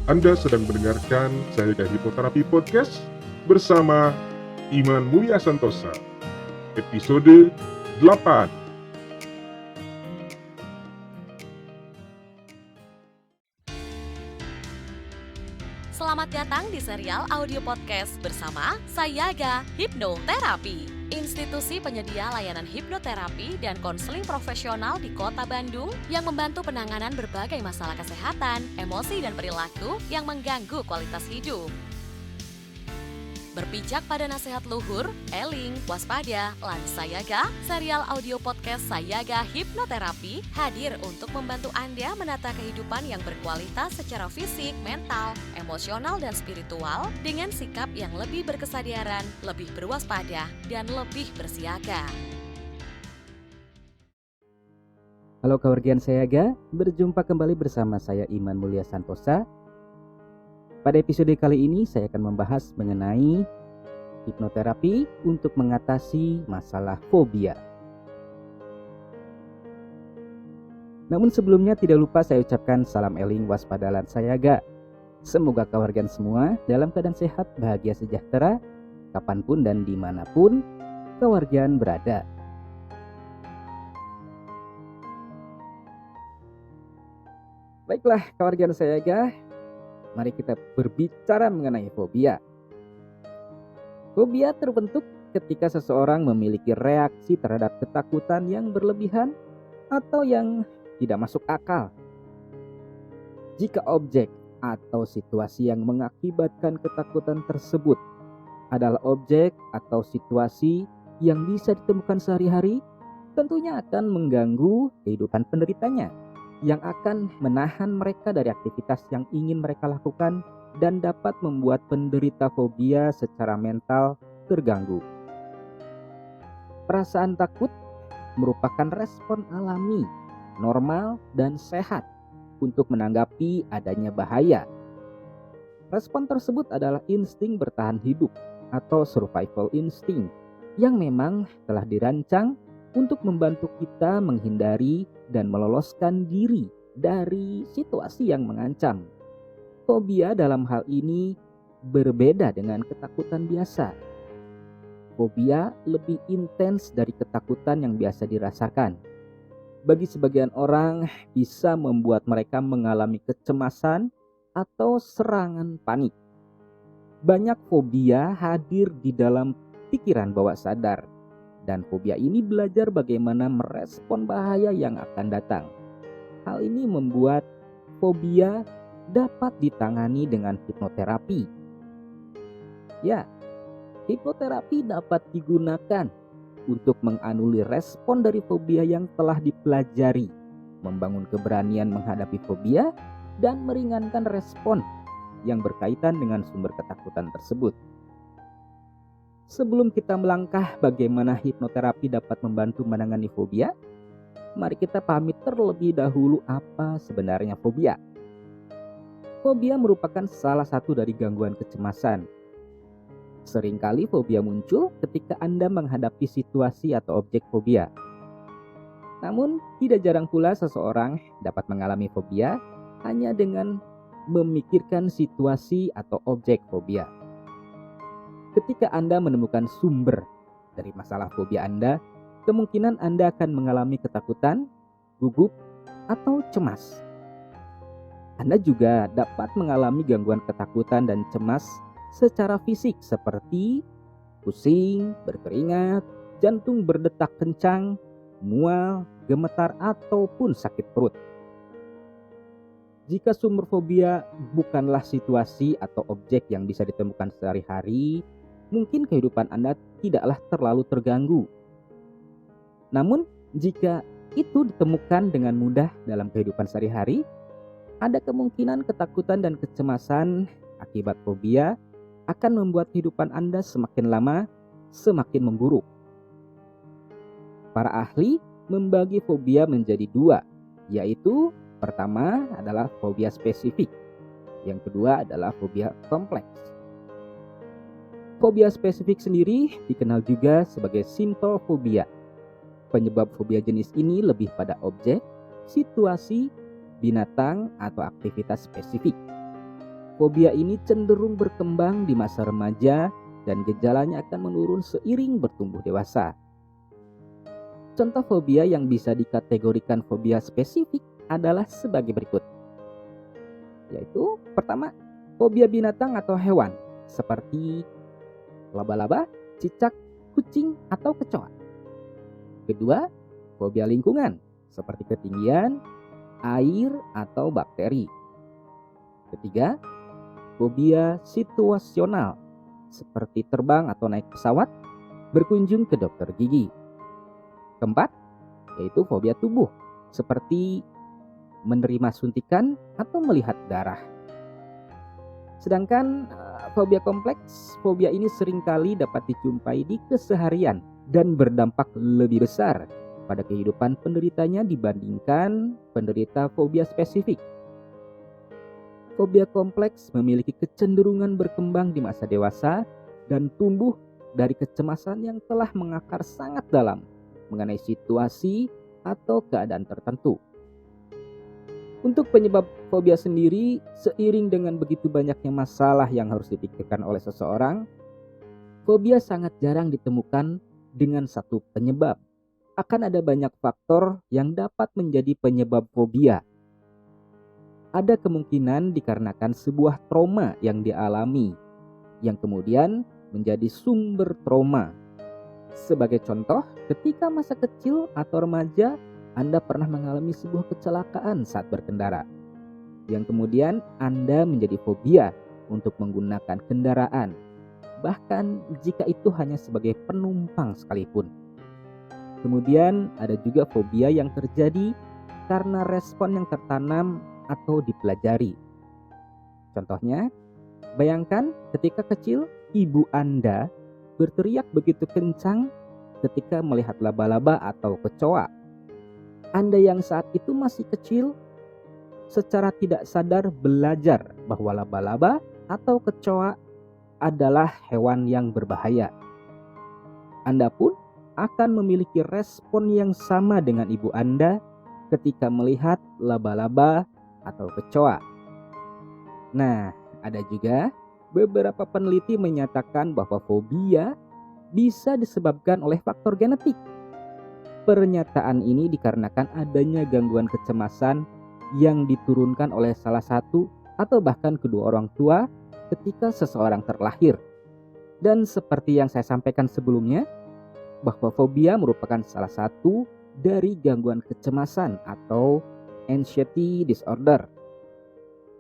Anda sedang mendengarkan Sayaga Hipnoterapi Podcast bersama Iman Mulia Santosa. Episode 8. Selamat datang di serial audio podcast bersama Sayaga Hipnoterapi, institusi penyedia layanan hipnoterapi dan konseling profesional di Kota Bandung yang membantu penanganan berbagai masalah kesehatan, emosi dan perilaku yang mengganggu kualitas hidup. Berpijak pada nasihat luhur, eling, waspada, lan Sayaga, serial audio podcast Sayaga Hipnoterapi hadir untuk membantu Anda menata kehidupan yang berkualitas secara fisik, mental, emosional, dan spiritual dengan sikap yang lebih berkesadaran, lebih berwaspada, dan lebih bersiaga. Halo keluarga Sayaga, berjumpa kembali bersama saya Iman Mulia Santosa. Pada episode kali ini saya akan membahas mengenai hipnoterapi untuk mengatasi masalah fobia. Namun sebelumnya tidak lupa saya ucapkan salam eling waspada lan sayaga. Semoga keluarga semua dalam keadaan sehat, bahagia, sejahtera, kapanpun dan dimanapun keluarga berada. Baiklah keluarga sayaga, mari kita berbicara mengenai fobia. Fobia terbentuk ketika seseorang memiliki reaksi terhadap ketakutan yang berlebihan atau yang tidak masuk akal. Jika objek atau situasi yang mengakibatkan ketakutan tersebut adalah objek atau situasi yang bisa ditemukan sehari-hari, tentunya akan mengganggu kehidupan penderitanya, yang akan menahan mereka dari aktivitas yang ingin mereka lakukan dan dapat membuat penderita fobia secara mental terganggu. Perasaan takut merupakan respon alami, normal, dan sehat untuk menanggapi adanya bahaya. Respon tersebut adalah insting bertahan hidup atau survival instinct yang memang telah dirancang untuk membantu kita menghindari dan meloloskan diri dari situasi yang mengancam. Fobia dalam hal ini berbeda dengan ketakutan biasa. Fobia lebih intens dari ketakutan yang biasa dirasakan. Bagi sebagian orang bisa membuat mereka mengalami kecemasan atau serangan panik. Banyak fobia hadir di dalam pikiran bawah sadar. Dan fobia ini belajar bagaimana merespon bahaya yang akan datang. Hal ini membuat fobia dapat ditangani dengan hipnoterapi. Ya, hipnoterapi dapat digunakan untuk menganulir respon dari fobia yang telah dipelajari, membangun keberanian menghadapi fobia, dan meringankan respon yang berkaitan dengan sumber ketakutan tersebut. Sebelum kita melangkah bagaimana hipnoterapi dapat membantu menangani fobia, mari kita pahami terlebih dahulu apa sebenarnya fobia. Fobia merupakan salah satu dari gangguan kecemasan. Seringkali fobia muncul ketika Anda menghadapi situasi atau objek fobia. Namun, tidak jarang pula seseorang dapat mengalami fobia hanya dengan memikirkan situasi atau objek fobia. Ketika Anda menemukan sumber dari masalah fobia Anda, kemungkinan Anda akan mengalami ketakutan, gugup, atau cemas. Anda juga dapat mengalami gangguan ketakutan dan cemas secara fisik seperti pusing, berkeringat, jantung berdetak kencang, mual, gemetar, ataupun sakit perut. Jika sumber fobia bukanlah situasi atau objek yang bisa ditemukan sehari-hari, mungkin kehidupan Anda tidaklah terlalu terganggu. Namun, jika itu ditemukan dengan mudah dalam kehidupan sehari-hari, ada kemungkinan ketakutan dan kecemasan akibat fobia akan membuat kehidupan Anda semakin lama semakin memburuk. Para ahli membagi fobia menjadi dua, yaitu pertama adalah fobia spesifik, yang kedua adalah fobia kompleks. Fobia spesifik sendiri dikenal juga sebagai sintofobia. Penyebab fobia jenis ini lebih pada objek, situasi, binatang, atau aktivitas spesifik. fobia ini cenderung berkembang di masa remaja dan gejalanya akan menurun seiring bertumbuh dewasa. Contoh fobia yang bisa dikategorikan fobia spesifik adalah sebagai berikut. Yaitu pertama, fobia binatang atau hewan seperti laba-laba, cicak, kucing, atau kecoa. Kedua, fobia lingkungan seperti ketinggian, air, atau bakteri. Ketiga, fobia situasional seperti terbang atau naik pesawat, berkunjung ke dokter gigi. Keempat, yaitu fobia tubuh seperti menerima suntikan atau melihat darah. Sedangkan fobia kompleks, fobia ini seringkali dapat dijumpai di keseharian dan berdampak lebih besar pada kehidupan penderitanya dibandingkan penderita fobia spesifik. Fobia kompleks memiliki kecenderungan berkembang di masa dewasa dan tumbuh dari kecemasan yang telah mengakar sangat dalam mengenai situasi atau keadaan tertentu. Untuk penyebab fobia sendiri, seiring dengan begitu banyaknya masalah yang harus dipikirkan oleh seseorang, fobia sangat jarang ditemukan dengan satu penyebab. Akan ada banyak faktor yang dapat menjadi penyebab fobia. Ada kemungkinan dikarenakan sebuah trauma yang dialami, yang kemudian menjadi sumber trauma. Sebagai contoh, ketika masa kecil atau remaja, Anda pernah mengalami sebuah kecelakaan saat berkendara, yang kemudian Anda menjadi fobia untuk menggunakan kendaraan, bahkan jika itu hanya sebagai penumpang sekalipun. Kemudian ada juga fobia yang terjadi karena respon yang tertanam atau dipelajari. Contohnya, bayangkan ketika kecil ibu Anda berteriak begitu kencang ketika melihat laba-laba atau kecoa. Anda yang saat itu masih kecil secara tidak sadar belajar bahwa laba-laba atau kecoa adalah hewan yang berbahaya. Anda pun akan memiliki respon yang sama dengan ibu Anda ketika melihat laba-laba atau kecoa. Nah, ada juga beberapa peneliti menyatakan bahwa fobia bisa disebabkan oleh faktor genetik. Pernyataan ini dikarenakan adanya gangguan kecemasan yang diturunkan oleh salah satu atau bahkan kedua orang tua ketika seseorang terlahir. Dan seperti yang saya sampaikan sebelumnya, bahwa fobia merupakan salah satu dari gangguan kecemasan atau anxiety disorder.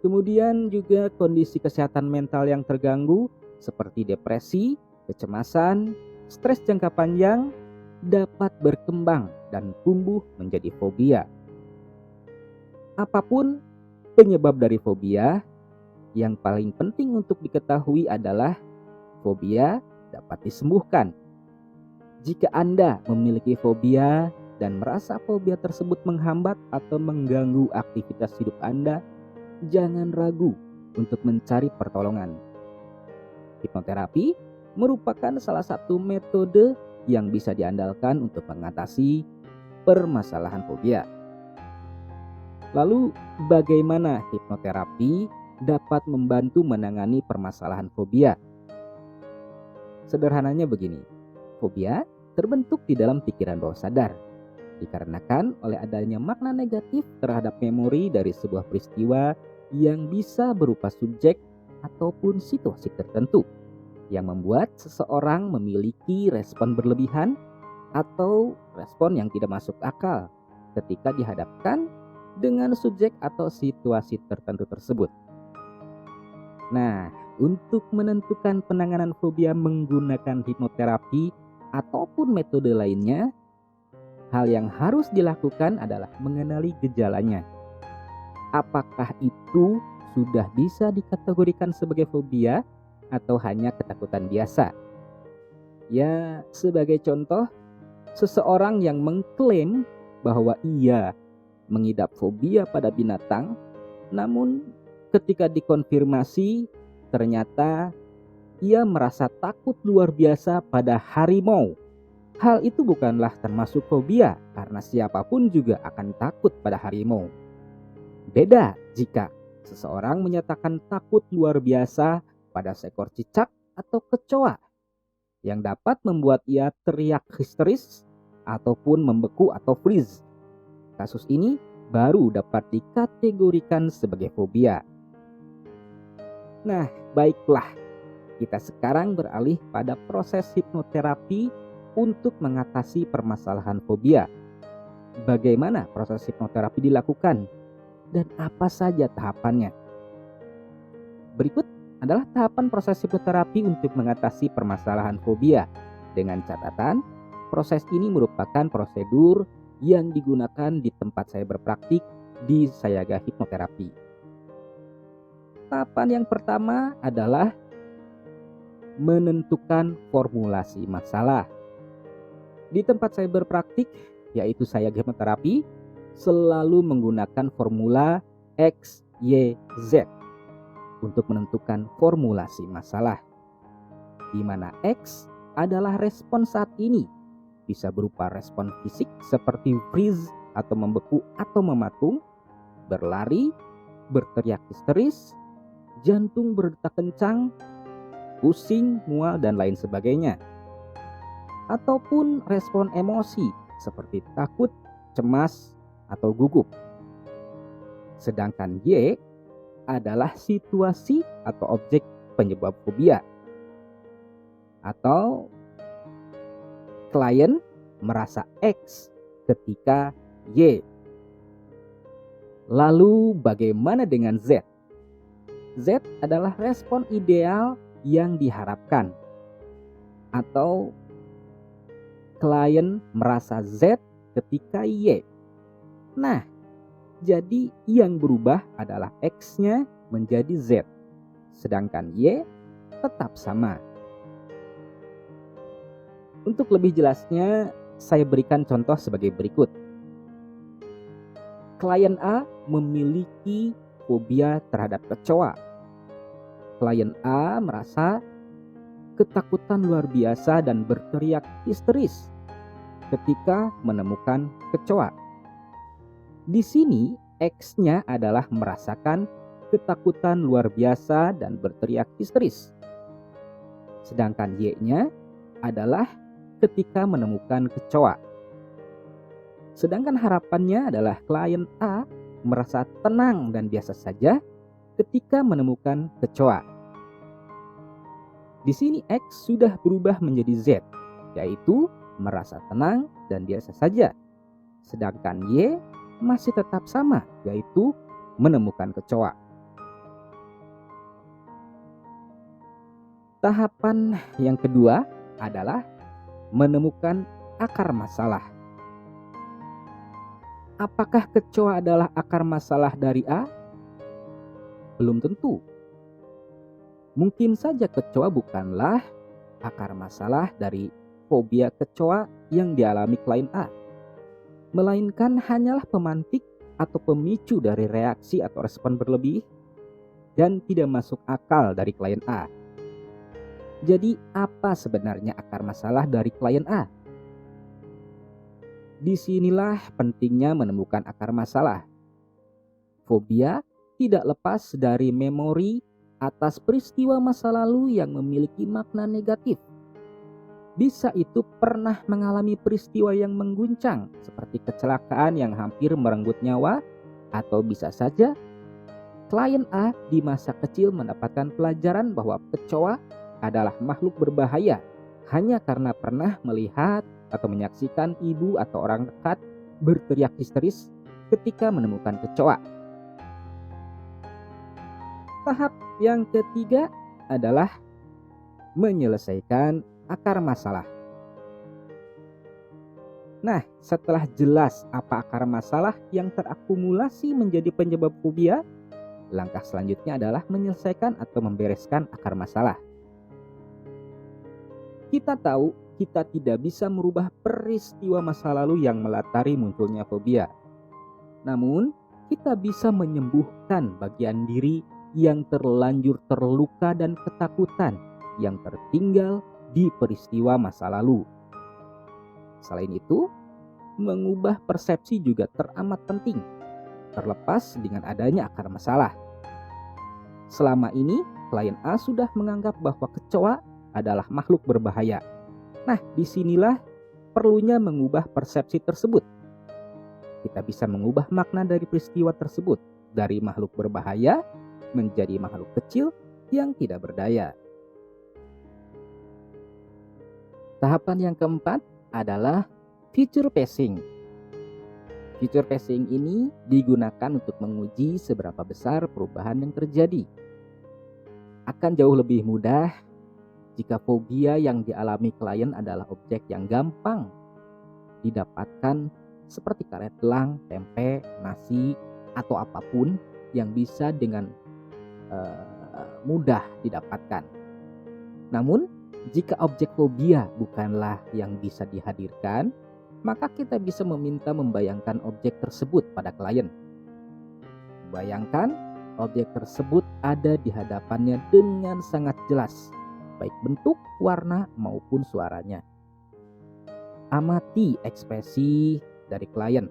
Kemudian juga kondisi kesehatan mental yang terganggu seperti depresi, kecemasan, stres jangka panjang dapat berkembang dan tumbuh menjadi fobia. Apapun penyebab dari fobia, yang paling penting untuk diketahui adalah fobia dapat disembuhkan. Jika Anda memiliki fobia dan merasa fobia tersebut menghambat atau mengganggu aktivitas hidup Anda, jangan ragu untuk mencari pertolongan. Hipnoterapi merupakan salah satu metode yang bisa diandalkan untuk mengatasi permasalahan fobia. Lalu, bagaimana hipnoterapi dapat membantu menangani permasalahan fobia? Sederhananya begini, fobia terbentuk di dalam pikiran bawah sadar, dikarenakan oleh adanya makna negatif terhadap memori dari sebuah peristiwa yang bisa berupa subjek ataupun situasi tertentu, yang membuat seseorang memiliki respon berlebihan atau respon yang tidak masuk akal ketika dihadapkan dengan subjek atau situasi tertentu tersebut. Nah, untuk menentukan penanganan fobia menggunakan hipnoterapi ataupun metode lainnya, hal yang harus dilakukan adalah mengenali gejalanya. Apakah itu sudah bisa dikategorikan sebagai fobia atau hanya ketakutan biasa? Ya, sebagai contoh, seseorang yang mengklaim bahwa ia mengidap fobia pada binatang, namun ketika dikonfirmasi ternyata ia merasa takut luar biasa pada harimau. Hal itu bukanlah termasuk fobia karena siapapun juga akan takut pada harimau. Beda jika Seseorang menyatakan takut luar biasa pada seekor cicak atau kecoa yang dapat membuat ia teriak histeris ataupun membeku atau freeze. Kasus ini baru dapat dikategorikan sebagai fobia. Nah, baiklah. Kita sekarang beralih pada proses hipnoterapi untuk mengatasi permasalahan fobia. Bagaimana proses hipnoterapi dilakukan dan apa saja tahapannya? Berikut adalah tahapan proses hipnoterapi untuk mengatasi permasalahan fobia. Dengan catatan, proses ini merupakan prosedur yang digunakan di tempat saya berpraktik di Sayaga Hipnoterapi. Tahapan yang pertama adalah menentukan formulasi masalah. Di tempat saya berpraktik, yaitu Sayaga Hipnoterapi, selalu menggunakan formula X, Y, Z untuk menentukan formulasi masalah, di mana X adalah respon saat ini, bisa berupa respon fisik seperti freeze atau membeku atau mematung, berlari, berteriak histeris, jantung berdetak kencang, pusing, mual, dan lain sebagainya. Ataupun respon emosi seperti takut, cemas, atau gugup. Sedangkan Y adalah situasi atau objek penyebab fobia. Atau klien merasa X ketika Y. Lalu bagaimana dengan Z? Z adalah respon ideal yang diharapkan. Atau klien merasa Z ketika Y. Nah, jadi yang berubah adalah X-nya menjadi Z, sedangkan Y tetap sama. Untuk lebih jelasnya, saya berikan contoh sebagai berikut. Klien A memiliki fobia terhadap kecoa. Klien A merasa ketakutan luar biasa dan berteriak histeris ketika menemukan kecoa. Di sini X-nya adalah merasakan ketakutan luar biasa dan berteriak histeris. Sedangkan Y-nya adalah ketika menemukan kecoa. Sedangkan harapannya adalah klien A merasa tenang dan biasa saja ketika menemukan kecoa. Di sini X sudah berubah menjadi Z, yaitu merasa tenang dan biasa saja. Sedangkan Y masih tetap sama, yaitu menemukan kecoa. Tahapan yang kedua adalah menemukan akar masalah. Apakah kecoa adalah akar masalah dari A? Belum tentu. Mungkin saja kecoa bukanlah akar masalah dari fobia kecoa yang dialami klien A, melainkan hanyalah pemantik atau pemicu dari reaksi atau respon berlebih dan tidak masuk akal dari klien A. Jadi apa sebenarnya akar masalah dari klien A? Disinilah pentingnya menemukan akar masalah. Fobia tidak lepas dari memori atas peristiwa masa lalu yang memiliki makna negatif. Bisa itu pernah mengalami peristiwa yang mengguncang seperti kecelakaan yang hampir merenggut nyawa, atau bisa saja klien A di masa kecil mendapatkan pelajaran bahwa kecoa adalah makhluk berbahaya hanya karena pernah melihat atau menyaksikan ibu atau orang dekat berteriak histeris ketika menemukan kecoa. Tahap yang ketiga adalah menyelesaikan akar masalah. Nah, setelah jelas apa akar masalah yang terakumulasi menjadi penyebab fobia, langkah selanjutnya adalah menyelesaikan atau membereskan akar masalah. Kita tahu kita tidak bisa merubah peristiwa masa lalu yang melatari munculnya fobia. Namun, kita bisa menyembuhkan bagian diri yang terlanjur terluka dan ketakutan yang tertinggal di peristiwa masa lalu. Selain itu, mengubah persepsi juga teramat penting, terlepas dengan adanya akar masalah. Selama ini, klien A sudah menganggap bahwa kecoa adalah makhluk berbahaya. Nah, disinilah perlunya mengubah persepsi tersebut. Kita bisa mengubah makna dari peristiwa tersebut, dari makhluk berbahaya menjadi makhluk kecil yang tidak berdaya. Tahapan yang keempat adalah future pacing. Future pacing ini digunakan untuk menguji seberapa besar perubahan yang terjadi. Akan jauh lebih mudah jika fobia yang dialami klien adalah objek yang gampang didapatkan seperti karet gelang, tempe, nasi, atau apapun yang bisa dengan mudah didapatkan. Namun, jika objek fobia bukanlah yang bisa dihadirkan, maka kita bisa meminta membayangkan objek tersebut pada klien. Bayangkan objek tersebut ada di hadapannya dengan sangat jelas, baik bentuk, warna, maupun suaranya. Amati ekspresi dari klien.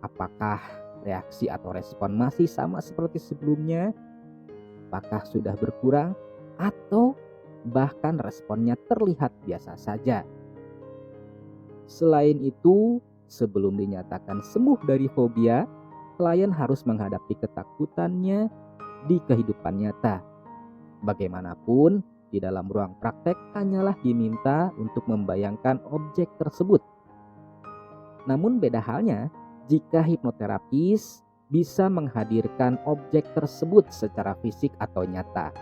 Apakah reaksi atau respon masih sama seperti sebelumnya? Apakah sudah berkurang? Atau bahkan responnya terlihat biasa saja? Selain itu, sebelum dinyatakan sembuh dari fobia, klien harus menghadapi ketakutannya di kehidupan nyata. Bagaimanapun, di dalam ruang praktek hanyalah diminta untuk membayangkan objek tersebut. Namun beda halnya jika hipnoterapis bisa menghadirkan objek tersebut secara fisik atau nyata.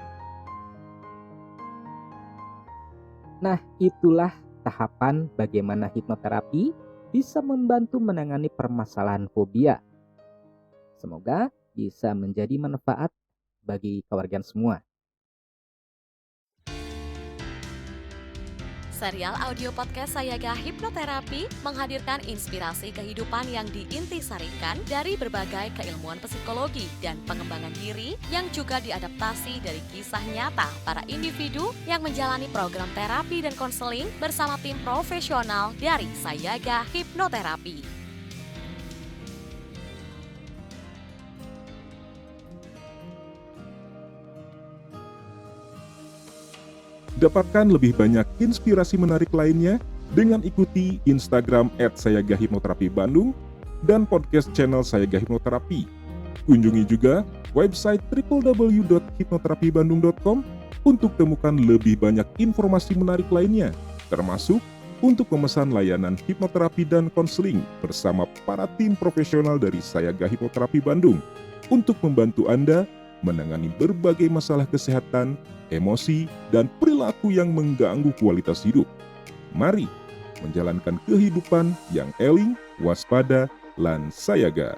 Nah, itulah tahapan bagaimana hipnoterapi bisa membantu menangani permasalahan fobia. Semoga bisa menjadi manfaat bagi keluarga semua. Serial audio podcast Sayaga Hipnoterapi menghadirkan inspirasi kehidupan yang diintisarikan dari berbagai keilmuan psikologi dan pengembangan diri yang juga diadaptasi dari kisah nyata para individu yang menjalani program terapi dan konseling bersama tim profesional dari Sayaga Hipnoterapi. Dapatkan lebih banyak inspirasi menarik lainnya dengan ikuti Instagram @sayagahipnoterapi_bandung dan podcast channel Sayaga Hipnoterapi. Kunjungi juga website www.hipnoterapibandung.com untuk temukan lebih banyak informasi menarik lainnya, termasuk untuk memesan layanan hipnoterapi dan konseling bersama para tim profesional dari Sayaga Hipnoterapi Bandung untuk membantu Anda menangani berbagai masalah kesehatan, emosi, dan perilaku yang mengganggu kualitas hidup. Mari menjalankan kehidupan yang eling, waspada, lan sayaga.